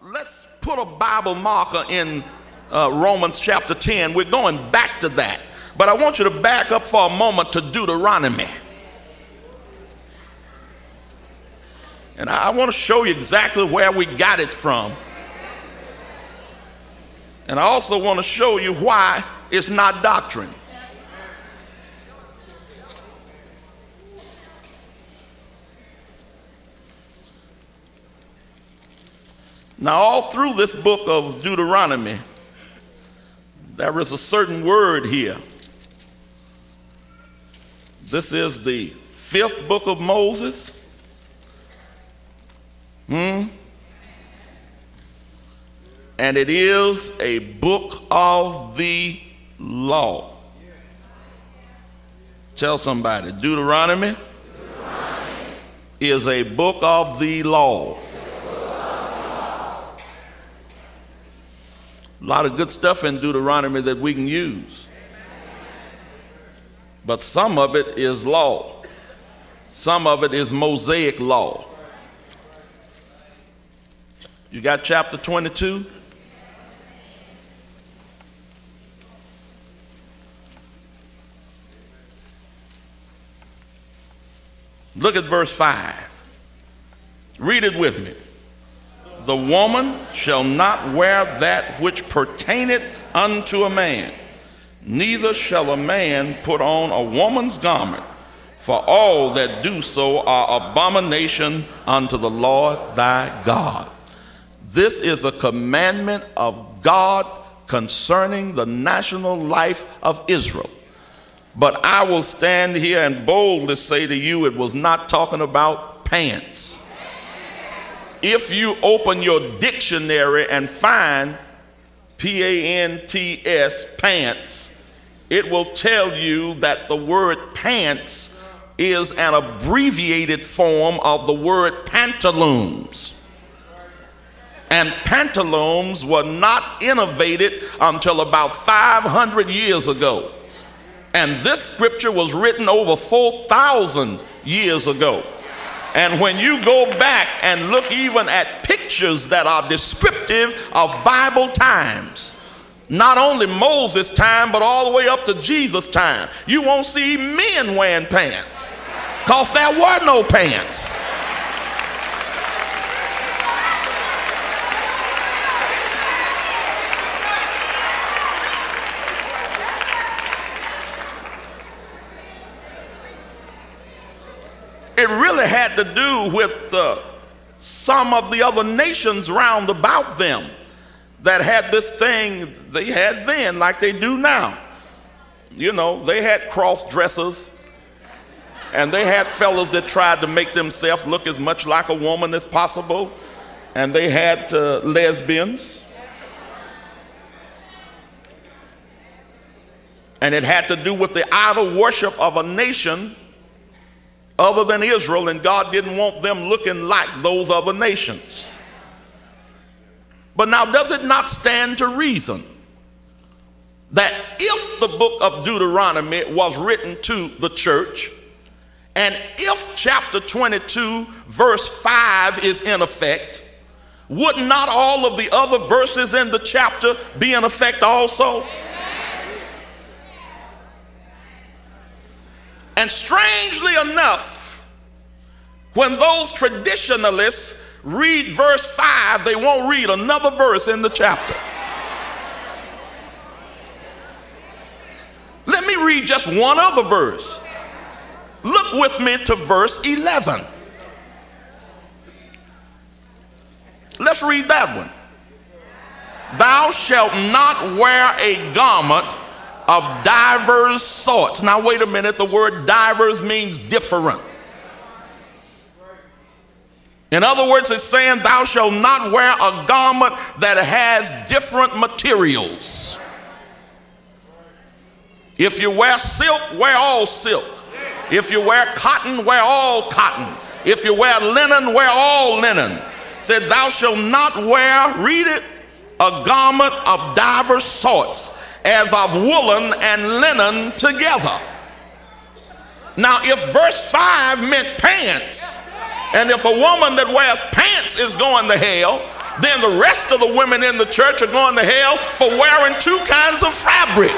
Let's put a Bible marker in Romans chapter 10. We're going back to that. But I want you to back up for a moment to Deuteronomy. And I want to show you exactly where we got it from. And I also want to show you why it's not doctrine. Now, all through this book of Deuteronomy, there is a certain word here. This is the 5th book of Moses. And it is a book of the law. Tell somebody, Deuteronomy is a book of the law. A lot of good stuff in Deuteronomy that we can use. But some of it is law. Some of it is Mosaic law. You got chapter 22? Look at verse 5. Read it with me. The woman shall not wear that which pertaineth unto a man, neither shall a man put on a woman's garment, for all that do so are abomination unto the Lord thy God. This is a commandment of God concerning the national life of Israel. But I will stand here and boldly say to you, it was not talking about pants. If you open your dictionary and find P-A-N-T-S, pants, it will tell you that the word pants is an abbreviated form of the word pantaloons. And pantaloons were not innovated until about 500 years ago. And this scripture was written over 4,000 years ago. And when you go back and look even at pictures that are descriptive of Bible times, not only Moses' time, but all the way up to Jesus' time, you won't see men wearing pants, because there were no pants. It really had to do with some of the other nations round about them that had this thing they had then like they do now. You know, they had cross dressers, and they had fellas that tried to make themselves look as much like a woman as possible, and they had lesbians. And it had to do with the idol worship of a nation other than Israel, and God didn't want them looking like those other nations. But now, does it not stand to reason that if the book of Deuteronomy was written to the church, and if chapter 22 verse 5 is in effect, would not all of the other verses in the chapter be in effect also? And strangely enough, when those traditionalists read verse 5, they won't read another verse in the chapter. Let me read just one other verse. Look with me to verse 11. Let's read that one. Thou shalt not wear a garment of divers sorts. Now wait a minute, the word divers means different. In other words, it's saying thou shalt not wear a garment that has different materials. If you wear silk, wear all silk. If you wear cotton, wear all cotton. If you wear linen, wear all linen. It said thou shalt not wear, read it, a garment of divers sorts, as of woolen and linen together. Now, if verse 5 meant pants, and if a woman that wears pants is going to hell, then the rest of the women in the church are going to hell for wearing two kinds of fabrics.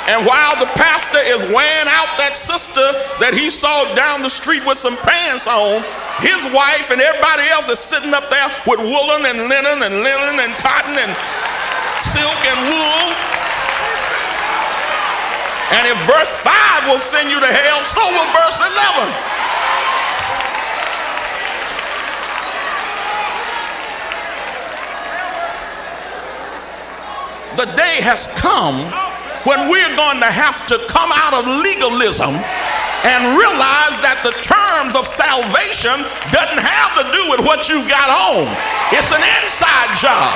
And while the pastor is weighing out that sister that he saw down the street with some pants on, his wife and everybody else is sitting up there with woolen and linen and cotton and silk and wool. And if verse 5 will send you to hell, so will verse 11. The day has come when we're going to have to come out of legalism and realize that the terms of salvation doesn't have to do with what you got on. It's an inside job.